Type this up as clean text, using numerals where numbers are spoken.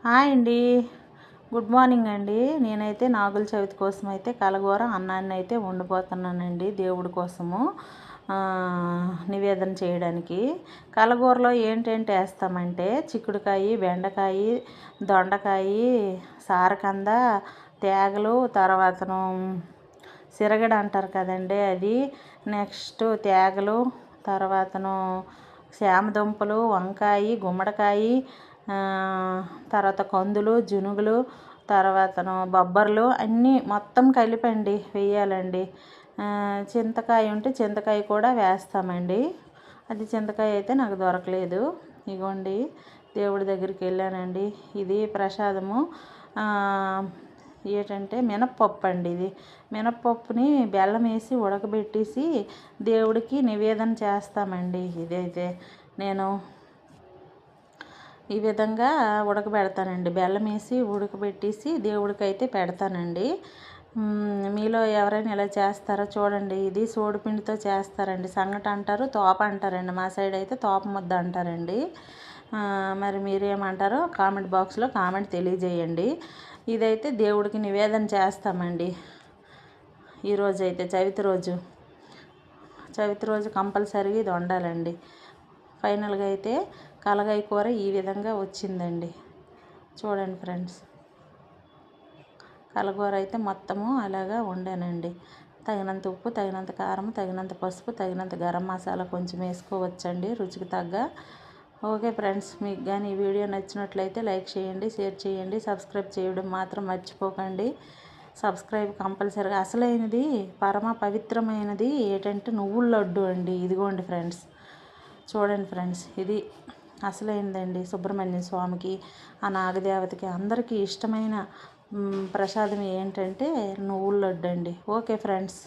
Hi అండి. Good morning అండి. నేనైతే నాగుల చవితి కోసం అయితే కలగూర అన్నాన్ని అయితే వండిపోతున్నానండి దేవుడి కోసము నివేదన చేయడానికి. కలగూరలో ఏంటేంటి వేస్తామంటే చిక్కుడుకాయ, బెండకాయ, దొండకాయ, సారకంద, తేగలు, తర్వాతను సిరగడ అంటారు కదండి అది, నెక్స్ట్ తేగలు, తర్వాతను శామదుంపలు, వంకాయ, గుమ్మడికాయ, తర్వాత కందులు, జునుగులు, తర్వాతను బొబ్బర్లు అన్నీ మొత్తం కలిపండి వేయాలండి. చింతకాయ ఉంటే చింతకాయ కూడా వేస్తామండి. అది చింతకాయ అయితే నాకు దొరకలేదు. ఇగోండి దేవుడి దగ్గరికి వెళ్ళానండి. ఇది ప్రసాదము ఏంటంటే మినప్పప్పు అండి. ఇది మినప్పప్పుని బెల్లం వేసి ఉడకబెట్టేసి దేవుడికి నివేదన చేస్తామండి. ఇదైతే నేను ఈ విధంగా ఉడకబెడతానండి. బెల్లం వేసి ఉడకబెట్టేసి దేవుడికి అయితే పెడతానండి. మీలో ఎవరైనా ఇలా చేస్తారో చూడండి. ఇది సోడిపిండితో చేస్తారండి. సంగటి అంటారు, తోప అంటారండి. మా సైడ్ అయితే తోప ముద్ద అంటారండి. మరి మీరేమంటారో కామెంట్ బాక్స్లో కామెంట్ తెలియజేయండి. ఇదైతే దేవుడికి నివేదన చేస్తామండి. ఈరోజైతే చవితి రోజు కంపల్సరీగా ఇది వండాలండి. ఫైనల్గా అయితే కలగాయ కూర ఈ విధంగా వచ్చిందండి. చూడండి ఫ్రెండ్స్, కలగూర అయితే మొత్తము అలాగా వండానండి. తగినంత ఉప్పు, తగినంత కారం, తగినంత పసుపు, తగినంత గరం మసాలా కొంచెం వేసుకోవచ్చండి రుచికి తగ్గ. ఓకే ఫ్రెండ్స్, మీకు కానీ ఈ వీడియో నచ్చినట్లయితే లైక్ చేయండి, షేర్ చేయండి, సబ్స్క్రైబ్ చేయడం మాత్రం మర్చిపోకండి. సబ్స్క్రైబ్ కంపల్సరీగా. అసలైనది పరమ పవిత్రమైనది ఏంటంటే నువ్వుల లడ్డు అండి. ఇదిగోండి ఫ్రెండ్స్, చూడండి ఫ్రెండ్స్, ఇది అసలైందండి. సుబ్రహ్మణ్య స్వామికి, ఆ నాగదేవతకి అందరికీ ఇష్టమైన ప్రసాదం ఏంటంటే నువ్వుల లడ్డు అండి. Okay friends.